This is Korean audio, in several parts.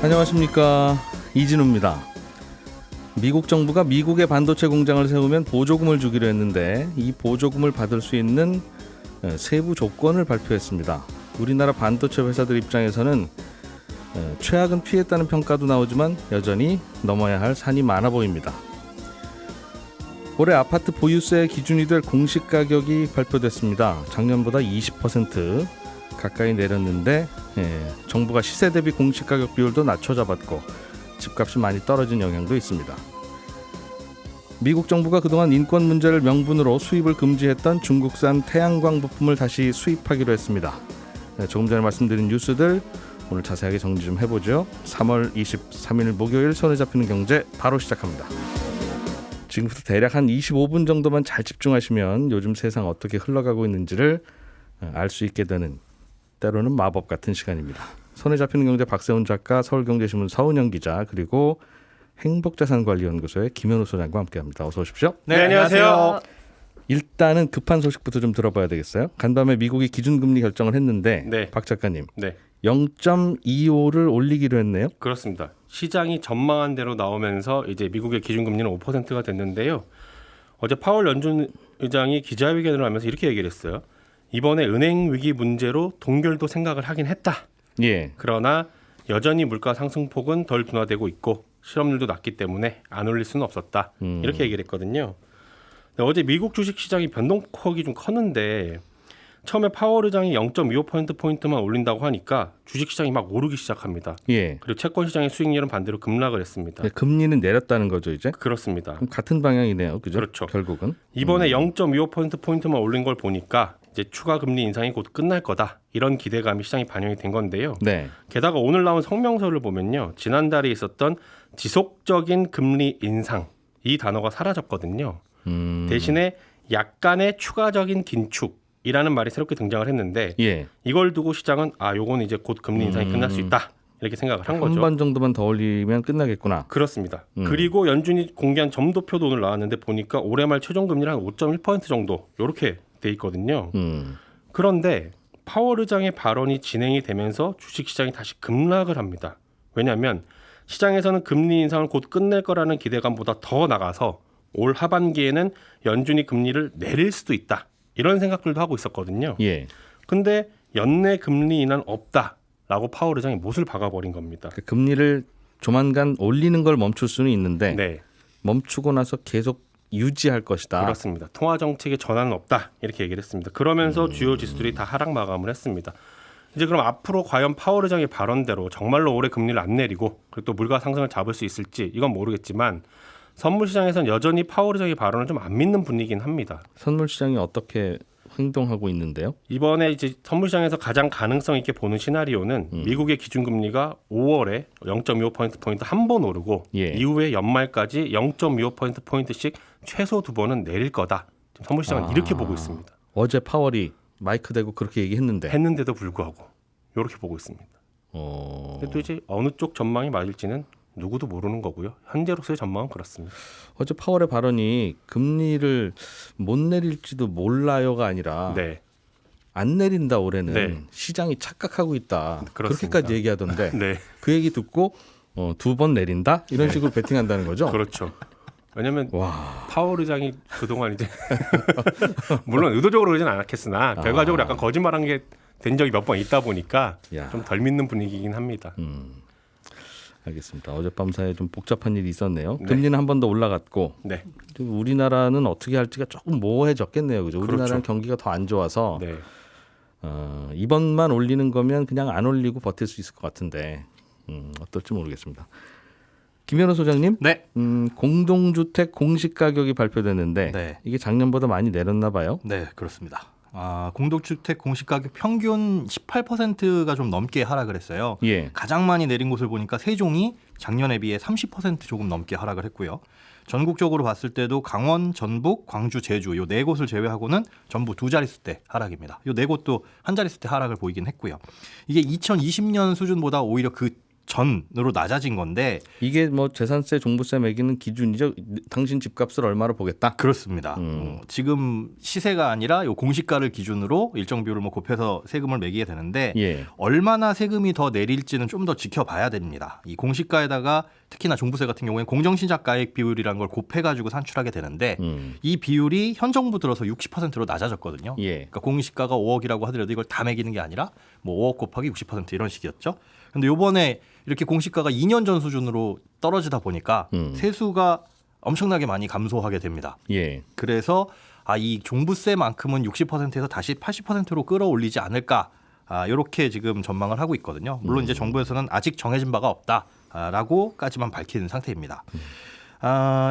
안녕하십니까, 이진우입니다. 미국 정부가 미국의 반도체 공장을 세우면 보조금을 주기로 했는데 이 보조금을 받을 수 있는 세부 조건을 발표했습니다. 우리나라 반도체 회사들 입장에서는 최악은 피했다는 평가도 나오지만 여전히 넘어야 할 산이 많아 보입니다. 올해 아파트 보유세 기준이 될 공시 가격이 발표됐습니다. 작년보다 20% 가까이 내렸는데 정부가 시세 대비 공시 가격 비율도 낮춰 잡았고 집값이 많이 떨어진 영향도 있습니다. 미국 정부가 그동안 인권 문제를 명분으로 수입을 금지했던 중국산 태양광 부품을 다시 수입하기로 했습니다. 조금 전에 말씀드린 뉴스들 오늘 자세하게 정리 좀 해보죠. 3월 23일 목요일 손에 잡히는 경제 바로 시작합니다. 지금부터 대략 한 25분 정도만 잘 집중하시면 요즘 세상 어떻게 흘러가고 있는지를 알 수 있게 되는 때로는 마법 같은 시간입니다. 손에 잡히는 경제 박세훈 작가, 서울경제신문 서은영 기자, 그리고 행복자산관리연구소의 김현우 소장과 함께합니다. 어서 오십시오. 네, 안녕하세요. 일단은 급한 소식부터 좀 들어봐야 되겠어요. 간밤에 미국이 기준금리 결정을 했는데 네. 박 작가님, 네, 0.25를 올리기로 했네요. 그렇습니다. 시장이 전망한 대로 나오면서 이제 미국의 기준금리는 5%가 됐는데요. 어제 파월 연준 의장이 기자회견을 하면서 이렇게 얘기를 했어요. 이번에 은행 위기 문제로 동결도 생각을 하긴 했다. 예. 그러나 여전히 물가 상승폭은 덜 둔화되고 있고 실업률도 낮기 때문에 안 올릴 수는 없었다. 이렇게 얘기를 했거든요. 어제 미국 주식시장이 변동폭이 좀 컸는데 처음에 파월 의장이 0.25%포인트만 올린다고 하니까 주식시장이 막 오르기 시작합니다. 예. 그리고 채권시장의 수익률은 반대로 급락을 했습니다. 네, 금리는 내렸다는 거죠, 이제? 그렇습니다. 그럼 같은 방향이네요. 그죠? 그렇죠. 결국은. 이번에 0.25%포인트만 올린 걸 보니까 이제 추가 금리 인상이 곧 끝날 거다. 이런 기대감이 시장에 반영이 된 건데요. 네. 게다가 오늘 나온 성명서를 보면요. 지난달에 있었던 지속적인 금리 인상 이 단어가 사라졌거든요. 대신에 약간의 추가적인 긴축이라는 말이 새롭게 등장을 했는데 예. 이걸 두고 시장은 요거는 이제 곧 금리 인상이 끝날 수 있다. 이렇게 생각을 한 거죠. 한 번 정도만 더 올리면 끝나겠구나. 그렇습니다. 그리고 연준이 공개한 점도표도 오늘 나왔는데 보니까 올해 말 최종 금리는 한 5.1% 정도 이렇게 돼 있거든요. 그런데 파월 의장의 발언이 진행이 되면서 주식시장이 다시 급락을 합니다. 왜냐하면 시장에서는 금리 인상을 곧 끝낼 거라는 기대감보다 더 나가서 올 하반기에는 연준이 금리를 내릴 수도 있다. 이런 생각들도 하고 있었거든요. 예. 근데 연내 금리 인하는 없다라고 파월 의장이 못을 박아버린 겁니다. 그 금리를 조만간 올리는 걸 멈출 수는 있는데 네, 멈추고 나서 계속 유지할 것이다. 그렇습니다. 통화 정책의 전환은 없다 이렇게 얘기를 했습니다. 그러면서 주요 지수들이 다 하락 마감을 했습니다. 이제 그럼 앞으로 과연 파월 의장의 발언대로 정말로 올해 금리를 안 내리고 그리고 또 물가 상승을 잡을 수 있을지 이건 모르겠지만 선물 시장에서는 여전히 파월 의장의 발언을 좀 안 믿는 분위기긴 합니다. 선물 시장이 어떻게 행동하고 있는데요? 이번에 이제 선물 시장에서 가장 가능성 있게 보는 시나리오는 미국의 기준금리가 5월에 0.25%포인트 한 번 오르고 예. 이후에 연말까지 0.25%포인트씩 최소 2번은 내릴 거다. 지금 선물 시장은 이렇게 보고 있습니다. 어제 파월이 마이크 대고 그렇게 얘기했는데. 했는데도 불구하고 이렇게 보고 있습니다. 근데 또 이제 어느 쪽 전망이 맞을지는 누구도 모르는 거고요. 현재로서의 전망은 그렇습니다. 어제 파월의 발언이 금리를 못 내릴지도 몰라요가 아니라 네, 안 내린다 올해는 네. 시장이 착각하고 있다. 그렇습니다. 그렇게까지 얘기하던데 네, 그 얘기 듣고 2번 내린다? 이런 식으로 베팅한다는 거죠? 그렇죠. 왜냐하면 와. 파월 의장이 그동안 이제 물론 의도적으로 그러진 않았겠으나 결과적으로 약간 거짓말한 게 된 적이 몇 번 있다 보니까 야. 좀 덜 믿는 분위기이긴 합니다. 알겠습니다. 어젯밤 사이에 좀 복잡한 일이 있었네요. 네. 금리는 한 번 더 올라갔고 네, 우리나라는 어떻게 할지가 조금 모호해졌겠네요. 그죠? 그렇죠. 우리나라는 경기가 더 안 좋아서 네, 이번만 올리는 거면 그냥 안 올리고 버틸 수 있을 것 같은데 어떨지 모르겠습니다. 김현우 소장님, 네. 공동주택 공시 가격이 발표됐는데 네. 이게 작년보다 많이 내렸나 봐요. 네, 그렇습니다. 공동주택 공시가격 평균 18%가 좀 넘게 하락을 했어요. 예. 가장 많이 내린 곳을 보니까 세종이 작년에 비해 30% 조금 넘게 하락을 했고요. 전국적으로 봤을 때도 강원, 전북, 광주, 제주 요 네 곳을 제외하고는 전부 두 자릿수대 하락입니다. 요 네 곳도 한 자릿수대 하락을 보이긴 했고요. 이게 2020년 수준보다 오히려 그 전으로 낮아진 건데 이게 뭐 재산세, 종부세 매기는 기준이죠. 당신 집값을 얼마로 보겠다. 그렇습니다. 지금 시세가 아니라 요 공시가를 기준으로 일정 비율을 뭐 곱해서 세금을 매기게 되는데 예. 얼마나 세금이 더 내릴지는 좀 더 지켜봐야 됩니다. 이 공시가에다가 특히나 종부세 같은 경우에는 공정신작가액 비율이라는 걸 곱해가지고 산출하게 되는데 이 비율이 현 정부 들어서 60%로 낮아졌거든요. 예. 그러니까 공시가가 5억이라고 하더라도 이걸 다 매기는 게 아니라 뭐 5억 곱하기 60% 이런 식이었죠. 근데 요번에 이렇게 공시가가 2년 전 수준으로 떨어지다 보니까 세수가 엄청나게 많이 감소하게 됩니다. 예. 그래서 이 종부세만큼은 60%에서 다시 80%로 끌어올리지 않을까 이렇게 지금 전망을 하고 있거든요. 물론 이제 정부에서는 아직 정해진 바가 없다라고까지만 밝히는 상태입니다.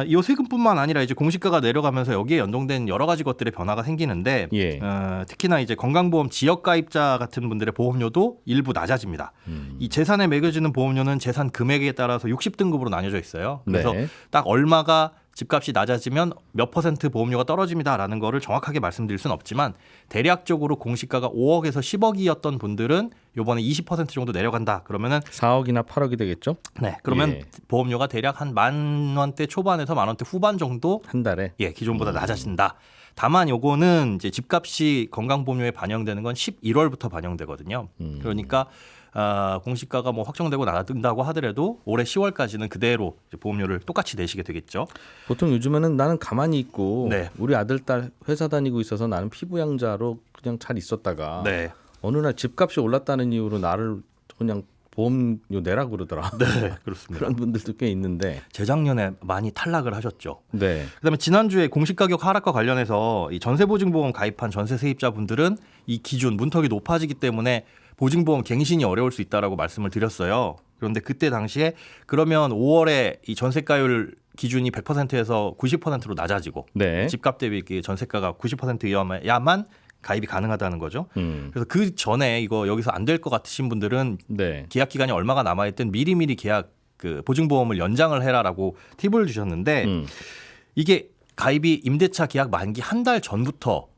이 세금뿐만 아니라 이제 공시가가 내려가면서 여기에 연동된 여러 가지 것들의 변화가 생기는데 예. 특히나 이제 건강보험 지역가입자 같은 분들의 보험료도 일부 낮아집니다. 이 재산에 매겨지는 보험료는 재산 금액에 따라서 60등급으로 나뉘어져 있어요. 그래서 네. 딱 얼마가 집값이 낮아지면 몇 퍼센트 보험료가 떨어집니다라는 거를 정확하게 말씀드릴 수는 없지만 대략적으로 공시가가 5억에서 10억이었던 분들은 이번에 20% 정도 내려간다. 그러면은 4억이나 8억이 되겠죠? 네, 그러면 예. 보험료가 대략 한 10,000원대 초반에서 10,000원대 후반 정도 한 달에. 기존보다 낮아진다. 다만 요거는 이제 집값이 건강보험료에 반영되는 건 11월부터 반영되거든요. 그러니까 공시가가 뭐 확정되고 나든다고 하더라도 올해 10월까지는 그대로 이제 보험료를 똑같이 내시게 되겠죠. 보통 요즘에는 나는 가만히 있고 네. 우리 아들 딸 회사 다니고 있어서 나는 피부양자로 그냥 잘 있었다가 네, 어느 날 집값이 올랐다는 이유로 나를 그냥 보험료 내라 그러더라. 네, 그렇습니다. 그런 분들도 꽤 있는데. 재작년에 많이 탈락을 하셨죠. 네. 그다음에 지난주에 공시가격 하락과 관련해서 이 전세보증보험 가입한 전세 세입자분들은 이 기준 문턱이 높아지기 때문에 보증보험 갱신이 어려울 수 있다라고 말씀을 드렸어요. 그런데 그때 당시에 그러면 5월에 이 전세가율 기준이 100%에서 90%로 낮아지고 네. 집값 대비 전세가가 90%여야만 가입이 가능하다는 거죠. 그래서 그 전에 이거 여기서 안 될 것 같으신 분들은 네. 계약 기간이 얼마가 남아있든 미리미리 계약 그 보증보험을 연장을 해라라고 팁을 주셨는데 이게 가입이 임대차 계약 만기 한 달 전부터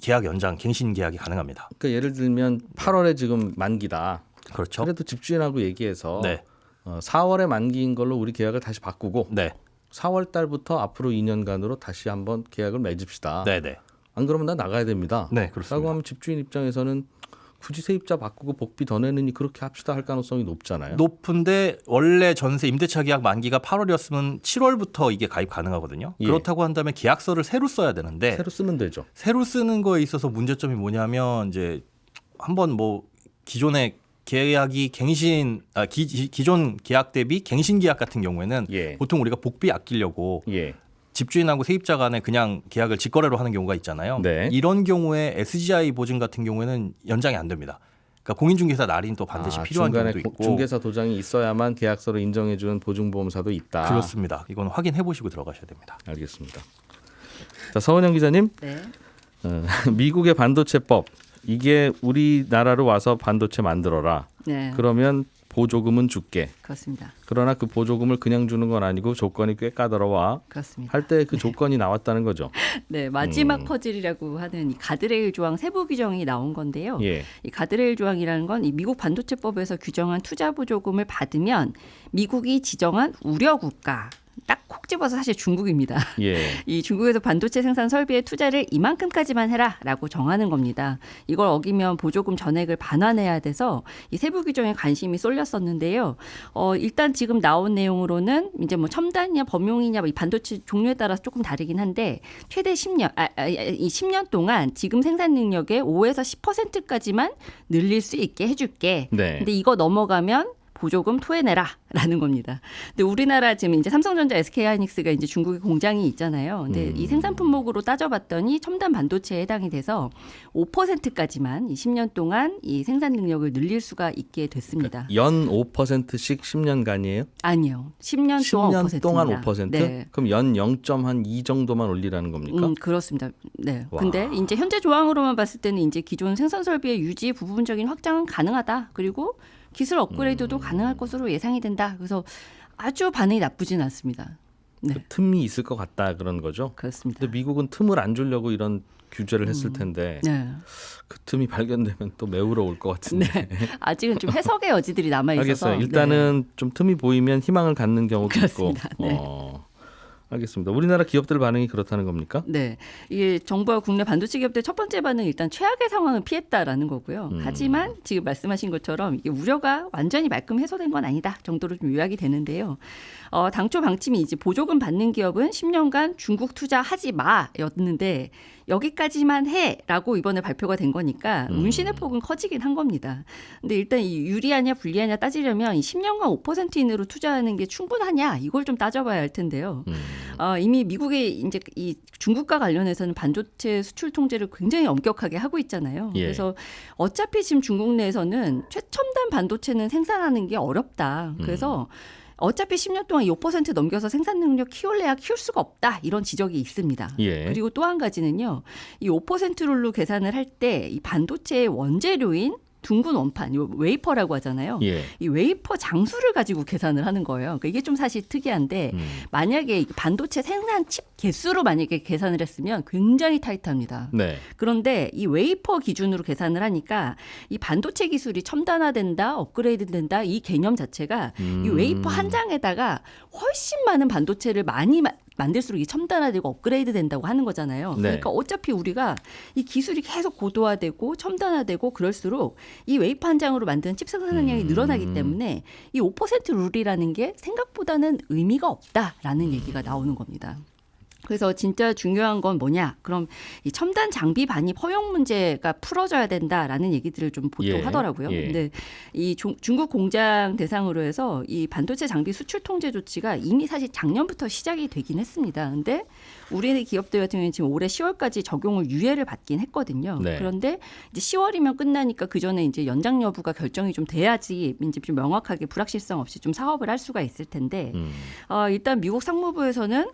계약 연장 갱신 계약이 가능합니다. 그러니까 예를 들면 8월에 지금 만기다. 그렇죠. 그래도 집주인하고 얘기해서 네. 4월에 만기인 걸로 우리 계약을 다시 바꾸고 네. 4월 달부터 앞으로 2년간으로 다시 한번 계약을 맺읍시다. 네, 네. 안 그러면 나 나가야 됩니다. 네, 그렇습니다. 라고 하면 집주인 입장에서는 굳이 세입자 바꾸고 복비 더 내느니 그렇게 합시다 할 가능성이 높잖아요. 높은데 원래 전세 임대차 계약 만기가 8월이었으면 7월부터 이게 가입 가능하거든요. 예. 그렇다고 한다면 계약서를 새로 써야 되는데 새로 쓰면 되죠. 새로 쓰는 거에 있어서 문제점이 뭐냐면 이제 한번 뭐 기존의 계약이 갱신 기존 계약 대비 갱신 계약 같은 경우에는 예. 보통 우리가 복비 아끼려고 예. 집주인하고 세입자 간에 그냥 계약을 직거래로 하는 경우가 있잖아요. 네. 이런 경우에 SGI 보증 같은 경우에는 연장이 안 됩니다. 그러니까 공인중개사 날인이 또 반드시 필요한 중간에 경우도 있고. 중개사 도장이 있어야만 계약서를 인정해주는 보증보험사도 있다. 그렇습니다. 이건 확인해 보시고 들어가셔야 됩니다. 알겠습니다. 자, 서은영 기자님, 네. 미국의 반도체법 이게 우리나라로 와서 반도체 만들어라. 네. 그러면 보조금은 줄게. 그렇습니다. 그러나 그 보조금을 그냥 주는 건 아니고 조건이 꽤 까다로워. 그렇습니다. 할 때 그 조건이 나왔다는 거죠. 네, 마지막 퍼즐이라고 하는 이 가드레일 조항 세부 규정이 나온 건데요. 예. 이 가드레일 조항이라는 건 이 미국 반도체법에서 규정한 투자 보조금을 받으면 미국이 지정한 우려 국가 딱 콕 집어서 사실 중국입니다. 예. 이 중국에서 반도체 생산 설비에 투자를 이만큼까지만 해라라고 정하는 겁니다. 이걸 어기면 보조금 전액을 반환해야 돼서 이 세부 규정에 관심이 쏠렸었는데요. 일단 지금 나온 내용으로는 이제 뭐 첨단이냐 범용이냐 이 반도체 종류에 따라서 조금 다르긴 한데 최대 10년 이 10년 동안 지금 생산 능력의 5에서 10%까지만 늘릴 수 있게 해줄게. 네. 근데 이거 넘어가면 보조금 토해내라라는 겁니다. 근데 우리나라 지금 이제 삼성전자, SK하이닉스가 이제 중국에 공장이 있잖아요. 근데 이 생산 품목으로 따져봤더니 첨단 반도체에 해당이 돼서 5%까지만 이 10년 동안 이 생산 능력을 늘릴 수가 있게 됐습니다. 연 5%씩 10년간이에요? 아니요, 10년 동안 10년 동안 5%? 네. 그럼 연 0.2 정도만 올리라는 겁니까? 그렇습니다. 네. 와. 근데 이제 현재 조항으로만 봤을 때는 이제 기존 생산 설비의 유지 부분적인 확장은 가능하다. 그리고 기술 업그레이드도 가능할 것으로 예상이 된다. 그래서 아주 반응이 나쁘진 않습니다. 네. 그 틈이 있을 것 같다 그런 거죠. 그렇습니다. 근데 미국은 틈을 안 주려고 이런 규제를 했을 텐데 네. 그 틈이 발견되면 또 매우러 올 것 같은데. 아직은 좀 해석의 여지들이 남아 있어서. 알겠어요. 일단은 좀 틈이 보이면 희망을 갖는 경우도 그렇습니다. 있고. 네. 알겠습니다. 우리나라 기업들 반응이 그렇다는 겁니까? 네, 이게 정부와 국내 반도체 기업들 첫 번째 반응은 일단 최악의 상황을 피했다라는 거고요. 하지만 지금 말씀하신 것처럼 이게 우려가 완전히 말끔 해소된 건 아니다 정도로 좀 요약이 되는데요. 당초 방침이 이제 보조금 받는 기업은 10년간 중국 투자하지 마였는데 여기까지만 해라고 이번에 발표가 된 거니까 운신의 폭은 커지긴 한 겁니다. 근데 일단 이 유리하냐 불리하냐 따지려면 이 10년간 5% 이내로 투자하는 게 충분하냐 이걸 좀 따져봐야 할 텐데요. 이미 미국의 이제 이 중국과 관련해서는 반도체 수출 통제를 굉장히 엄격하게 하고 있잖아요. 예. 그래서 어차피 지금 중국 내에서는 최첨단 반도체는 생산하는 게 어렵다. 그래서 어차피 10년 동안 5% 넘겨서 생산 능력 키울래야 키울 수가 없다. 이런 지적이 있습니다. 예. 그리고 또 한 가지는요. 이 5% 룰로 계산을 할 때 이 반도체의 원재료인 둥근 원판, 이 웨이퍼라고 하잖아요. 예. 이 웨이퍼 장수를 가지고 계산을 하는 거예요. 그러니까 이게 좀 사실 특이한데 만약에 반도체 생산 칩 개수로 만약에 계산을 했으면 굉장히 타이트합니다. 네. 그런데 이 웨이퍼 기준으로 계산을 하니까 이 반도체 기술이 첨단화된다, 업그레이드된다 이 개념 자체가 이 웨이퍼 한 장에다가 훨씬 많은 반도체를 많이 만들수록 이 첨단화되고 업그레이드 된다고 하는 거잖아요. 네. 그러니까 어차피 우리가 이 기술이 계속 고도화되고 첨단화되고 그럴수록 이 웨이퍼 한 장으로 만드는 칩 생산량이 늘어나기 때문에 이 5% 룰이라는 게 생각보다는 의미가 없다라는 얘기가 나오는 겁니다. 그래서 진짜 중요한 건 뭐냐? 그럼 이 첨단 장비 반입 허용 문제가 풀어져야 된다라는 얘기들을 좀 보통 예, 하더라고요. 예. 근데 이 중국 공장 대상으로 해서 이 반도체 장비 수출 통제 조치가 이미 사실 작년부터 시작이 되긴 했습니다. 근데 우리네 기업들 같은 경우는 지금 올해 10월까지 적용을 유예를 받긴 했거든요. 네. 그런데 이제 10월이면 끝나니까 그 전에 이제 연장 여부가 결정이 좀 돼야지 이제 좀 명확하게 불확실성 없이 좀 사업을 할 수가 있을 텐데 일단 미국 상무부에서는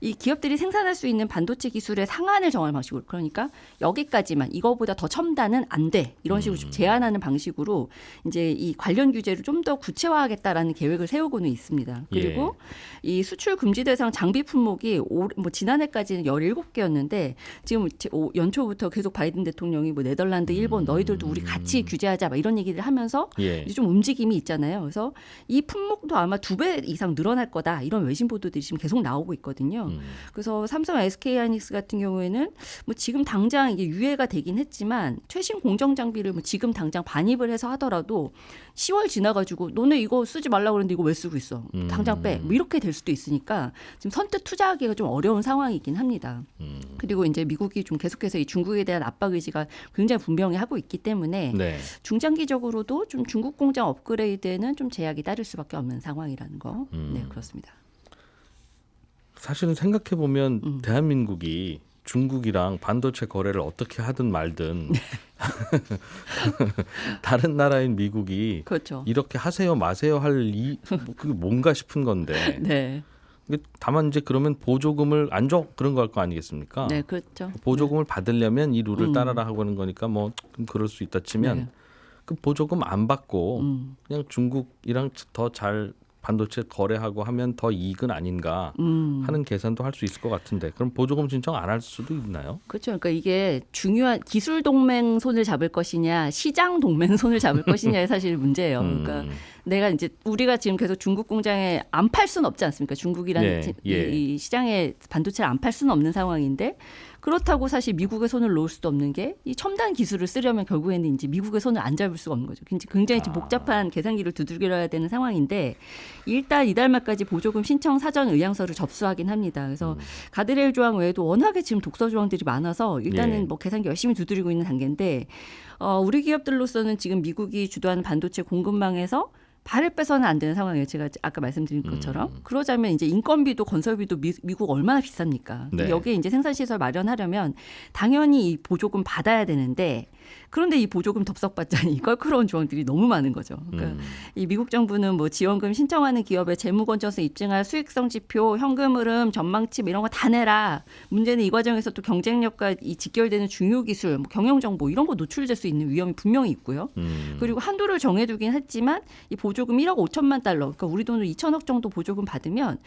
이 기업들이 생산할 수 있는 반도체 기술의 상한을 정할 방식으로 그러니까 여기까지만 이거보다 더 첨단은 안 돼 이런 식으로 좀 제한하는 방식으로 이제 이 관련 규제를 좀 더 구체화하겠다라는 계획을 세우고는 있습니다. 그리고 이 수출 금지 대상 장비 품목이 뭐 지난해까지는 17개였는데 지금 연초부터 계속 바이든 대통령이 뭐 네덜란드, 일본 너희들도 우리 같이 규제하자 막 이런 얘기를 하면서 예. 이제 좀 움직임이 있잖아요. 그래서 이 품목도 아마 2배 이상 늘어날 거다 이런 외신 보도들이 지금 계속 나오고 있거든요. 그래서 삼성, SK하이닉스 같은 경우에는 뭐 지금 당장 이게 유예가 되긴 했지만 최신 공정 장비를 뭐 지금 당장 반입을 해서 하더라도 10월 지나가지고 너네 이거 쓰지 말라고 그랬는데 이거 왜 쓰고 있어? 당장 빼. 뭐 이렇게 될 수도 있으니까 지금 선뜻 투자하기가 좀 어려운 상황이긴 합니다. 그리고 이제 미국이 좀 계속해서 이 중국에 대한 압박 의지가 굉장히 분명히 하고 있기 때문에 네. 중장기적으로도 좀 중국 공장 업그레이드에는 좀 제약이 따를 수밖에 없는 상황이라는 거. 네, 그렇습니다. 사실은 생각해 보면 대한민국이 중국이랑 반도체 거래를 어떻게 하든 말든 다른 나라인 미국이 그렇죠. 이렇게 하세요 마세요 할 그게 뭔가 싶은 건데 네. 다만 이제 그러면 보조금을 안 줘 그런 거 할 거 아니겠습니까? 네, 그렇죠. 보조금을 받으려면 이 룰을 따라라 하고 하는 거니까 뭐 좀 그럴 수 있다 치면 네. 그 보조금 안 받고 그냥 중국이랑 더 잘 반도체 거래하고 하면 더 이익은 아닌가 하는 계산도 할 수 있을 것 같은데 그럼 보조금 신청 안 할 수도 있나요? 그렇죠. 그러니까 이게 중요한 기술 동맹 손을 잡을 것이냐, 시장 동맹 손을 잡을 것이냐의 사실 문제예요. 그러니까 내가 이제 우리가 지금 계속 중국 공장에 안 팔 수는 없지 않습니까? 중국이라는 네, 예. 이 시장에 반도체를 안 팔 수는 없는 상황인데 그렇다고 사실 미국의 손을 놓을 수도 없는 게 이 첨단 기술을 쓰려면 결국에는 이제 미국의 손을 안 잡을 수가 없는 거죠. 굉장히 복잡한 계산기를 두들겨야 되는 상황인데 일단 이달 말까지 보조금 신청 사전 의향서를 접수하긴 합니다. 그래서 가드레일 조항 외에도 워낙에 지금 독서 조항들이 많아서 일단은 예. 뭐 계산기 열심히 두드리고 있는 단계인데 우리 기업들로서는 지금 미국이 주도하는 반도체 공급망에서 발을 빼서는 안 되는 상황이에요. 제가 아까 말씀드린 것처럼. 그러자면 이제 인건비도 건설비도 미국 얼마나 비쌉니까? 네. 여기에 이제 생산시설 마련하려면 당연히 이 보조금 받아야 되는데 그런데 이 보조금 덥석받자니 껄끄러운 조항들이 너무 많은 거죠. 그러니까 이 미국 정부는 뭐 지원금 신청하는 기업의 재무 건전성 입증할 수익성 지표, 현금 흐름, 전망치 이런 거 다 내라. 문제는 이 과정에서 또 경쟁력과 이 직결되는 중요 기술, 뭐 경영 정보 이런 거 노출될 수 있는 위험이 분명히 있고요. 그리고 한도를 정해두긴 했지만 이 보조금 1억 5천만 달러, 그러니까 우리 돈으로 2천억 정도 보조금 받으면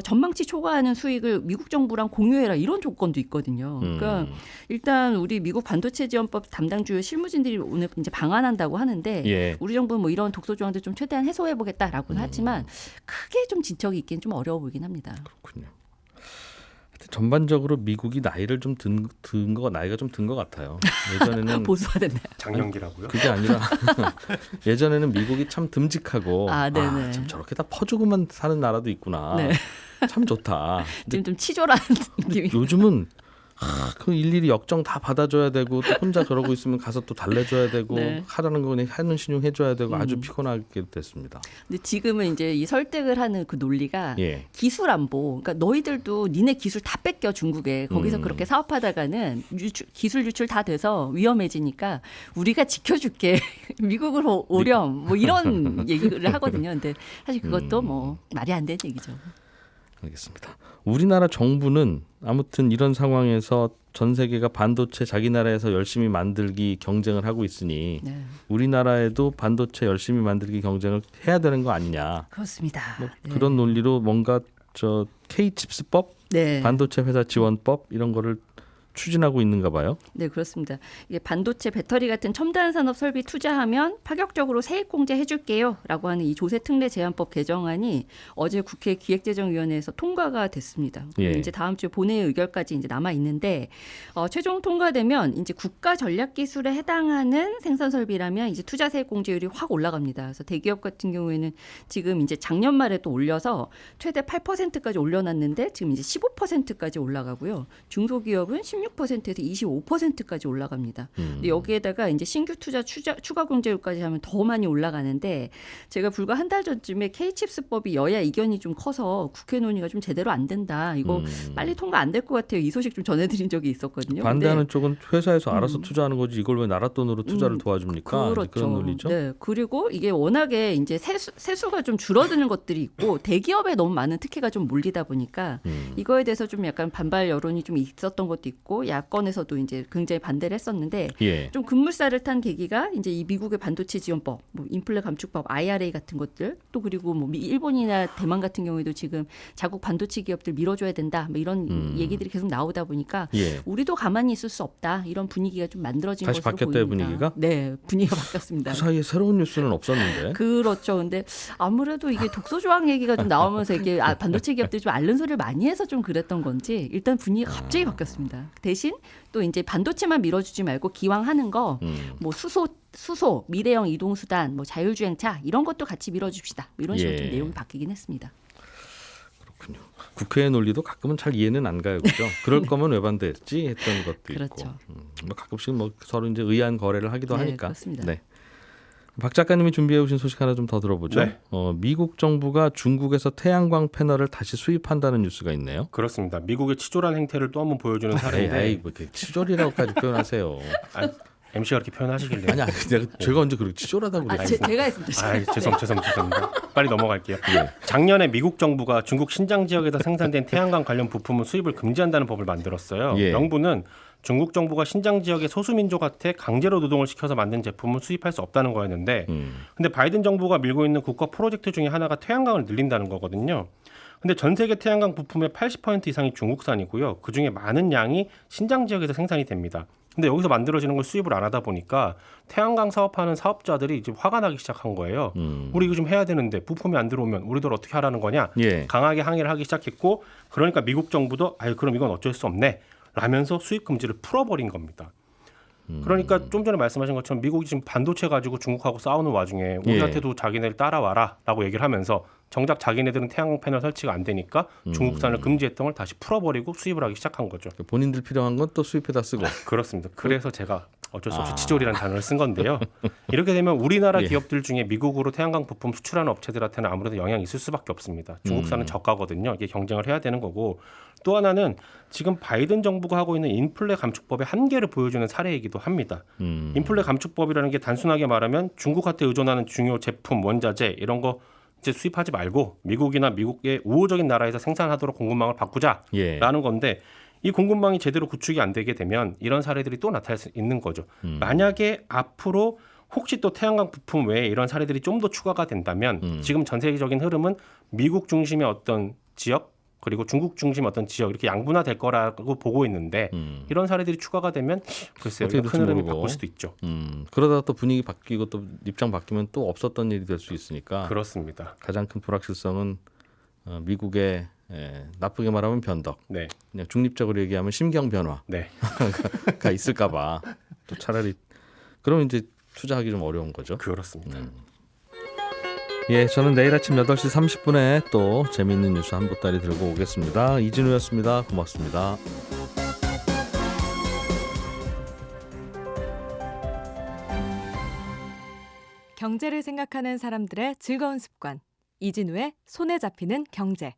전망치 초과하는 수익을 미국 정부랑 공유해라 이런 조건도 있거든요. 그러니까 일단 우리 미국 반도체 지원법 담당 주요 실무진들이 오늘 이제 방한한다고 하는데 예. 우리 정부는 뭐 이런 독소 조항들 좀 최대한 해소해보겠다라고는 하지만 크게 좀 진척이 있기는 좀 어려워 보이긴 합니다. 그렇군요. 하여튼 전반적으로 미국이 나이를 좀 나이가 좀 든 것 같아요. 예전에는 보수화됐나요? 장년기라고요? 그게 아니라 예전에는 미국이 참 듬직하고 네네. 참 저렇게 다 퍼주고만 사는 나라도 있구나. 네. 참 좋다. 지금 좀 치졸한 느낌이. 요즘은 그 일일이 역정 다 받아줘야 되고 또 혼자 저러고 있으면 가서 또 달래줘야 되고 네. 하라는 거 그냥 하는 신용 해줘야 되고 아주 피곤하게 됐습니다. 근데 지금은 이제 이 설득을 하는 그 논리가 예. 기술 안보. 그러니까 너희들도 니네 기술 다 뺏겨 중국에. 거기서 그렇게 사업하다가는 기술 유출 다 돼서 위험해지니까 우리가 지켜줄게. 미국으로 오렴. 뭐 이런 얘기를 하거든요. 근데 사실 그것도 뭐 말이 안 되는 얘기죠. 알겠습니다. 우리나라 정부는 아무튼 이런 상황에서 전 세계가 반도체 자기 나라에서 열심히 만들기 경쟁을 하고 있으니 네. 우리나라에도 반도체 열심히 만들기 경쟁을 해야 되는 거 아니냐. 그렇습니다. 뭐 네. 그런 논리로 뭔가 K-칩스법, 네. 반도체 회사 지원법 이런 거를 추진하고 있는가 봐요. 네, 그렇습니다. 이게 반도체, 배터리 같은 첨단 산업 설비 투자하면 파격적으로 세액 공제 해줄게요라고 하는 이 조세 특례 제한법 개정안이 어제 국회 기획재정위원회에서 통과가 됐습니다. 예. 이제 다음 주 본회의 의결까지 이제 남아 있는데 최종 통과되면 이제 국가 전략 기술에 해당하는 생산 설비라면 이제 투자 세액 공제율이 확 올라갑니다. 그래서 대기업 같은 경우에는 지금 이제 작년 말에 또 올려서 최대 8%까지 올려놨는데 지금 이제 15%까지 올라가고요. 중소기업은 16%에서 25%까지 올라갑니다. 근데 여기에다가 이제 신규 투자 추가 공제율까지 하면 더 많이 올라가는데 제가 불과 한 달 전쯤에 K-칩스법이 여야 이견이 좀 커서 국회 논의가 좀 제대로 안 된다. 이거 빨리 통과 안 될 것 같아요. 이 소식 좀 전해드린 적이 있었거든요. 반대하는 쪽은 회사에서 알아서 투자하는 거지 이걸 왜 나라 돈으로 투자를 도와줍니까? 그렇죠. 그런 논리죠. 네. 그리고 이게 워낙에 이제 세수가 좀 줄어드는 것들이 있고 대기업에 너무 많은 특혜가 좀 몰리다 보니까 이거에 대해서 좀 약간 반발 여론이 좀 있었던 것도 있고 야권에서도 이제 굉장히 반대를 했었는데 예. 좀 급물살을 탄 계기가 이제 이 미국의 반도체 지원법, 뭐 인플레 감축법, IRA 같은 것들 또 그리고 뭐 일본이나 대만 같은 경우에도 지금 자국 반도체 기업들 밀어줘야 된다, 뭐 이런 얘기들이 계속 나오다 보니까 예. 우리도 가만히 있을 수 없다 이런 분위기가 좀 만들어진 다시 것으로 바뀌었대요, 보입니다. 분위기가? 네, 분위기가 바뀌었습니다. 그 사이에 새로운 뉴스는 없었는데. 그렇죠. 근데 아무래도 이게 독소 조항 얘기가 좀 나오면서 이게 반도체 기업들이 좀 앓는 소리를 많이 해서 좀 그랬던 건지 일단 분위기가 갑자기 바뀌었습니다. 대신 또 이제 반도체만 밀어주지 말고 기왕 하는 거 뭐 수소, 미래형 이동수단, 뭐 자율주행차 이런 것도 같이 밀어줍시다. 이런 식으로 좀 예. 내용이 바뀌긴 했습니다. 그렇군요. 국회의 논리도 가끔은 잘 이해는 안 가요, 그죠? 그럴 거면 왜 반대했지 했던 것도 그렇죠. 있고, 뭐 가끔씩 뭐 서로 이제 의안 거래를 하기도 네, 하니까. 그렇습니다. 네. 박 작가님이 준비해 오신 소식 하나 좀 더 들어보죠. 네. 미국 정부가 중국에서 태양광 패널을 다시 수입한다는 뉴스가 있네요. 그렇습니다. 미국의 치졸한 행태를 또 한번 보여주는 사례인데 에이, 뭐 이렇게 치졸이라고까지 표현하세요. MC가 그렇게 표현하시길래 아니, 제가 언제 그렇게 치졸하다고 그랬어요? 제가 했습니다. 죄송합니다. 빨리 넘어갈게요. 예. 작년에 미국 정부가 중국 신장 지역에서 생산된 태양광 관련 부품은 수입을 금지한다는 법을 만들었어요. 예. 명분은 중국 정부가 신장 지역의 소수민족한테 강제로 노동을 시켜서 만든 제품은 수입할 수 없다는 거였는데 근데 바이든 정부가 밀고 있는 국가 프로젝트 중에 하나가 태양광을 늘린다는 거거든요. 근데 전 세계 태양광 부품의 80% 이상이 중국산이고요. 그중에 많은 양이 신장 지역에서 생산이 됩니다. 근데 여기서 만들어지는 걸 수입을 안 하다 보니까 태양광 사업하는 사업자들이 이제 화가 나기 시작한 거예요. 우리 이거 좀 해야 되는데 부품이 안 들어오면 우리들 어떻게 하라는 거냐. 예. 강하게 항의를 하기 시작했고 그러니까 미국 정부도 그럼 이건 어쩔 수 없네 라면서 수입 금지를 풀어버린 겁니다. 그러니까 좀 전에 말씀하신 것처럼 미국이 지금 반도체 가지고 중국하고 싸우는 와중에 우리한테도 자기네를 따라와라 라고 얘기를 하면서 정작 자기네들은 태양광 패널 설치가 안 되니까 중국산을 금지했던 걸 다시 풀어버리고 수입을 하기 시작한 거죠. 본인들 필요한 건 또 수입해다 쓰고. 그렇습니다. 그래서 제가 어쩔 수 없이 치졸이라는 단어를 쓴 건데요. 이렇게 되면 우리나라 기업들 중에 미국으로 태양광 부품 수출하는 업체들한테는 아무래도 영향이 있을 수밖에 없습니다. 중국산은 저가거든요. 이게 경쟁을 해야 되는 거고 또 하나는 지금 바이든 정부가 하고 있는 인플레 감축법의 한계를 보여주는 사례이기도 합니다. 인플레 감축법이라는 게 단순하게 말하면 중국한테 의존하는 중요 제품, 원자재 이런 거 이제 수입하지 말고 미국이나 미국의 우호적인 나라에서 생산하도록 공급망을 바꾸자라는 건데 이 공급망이 제대로 구축이 안 되게 되면 이런 사례들이 또 나타날 수 있는 거죠. 만약에 앞으로 혹시 또 태양광 부품 외에 이런 사례들이 좀 더 추가가 된다면 지금 전 세계적인 흐름은 미국 중심의 어떤 지역 그리고 중국 중심의 어떤 지역 이렇게 양분화될 거라고 보고 있는데 이런 사례들이 추가가 되면 글쎄요. 큰 흐름이 바뀔 수도 있죠. 그러다가 또 분위기 바뀌고 또 입장 바뀌면 또 없었던 일이 될 수 있으니까 그렇습니다. 가장 큰 불확실성은 미국의 나쁘게 말하면 변덕, 네. 그냥 중립적으로 얘기하면 심경 변화가 네. 있을까봐 또 차라리 그러면 이제 투자하기 좀 어려운 거죠. 그렇습니다. 예, 저는 내일 아침 8시 30분에 또 재미있는 뉴스 한 보따리 들고 오겠습니다. 이진우였습니다. 고맙습니다. 경제를 생각하는 사람들의 즐거운 습관. 이진우의 손에 잡히는 경제.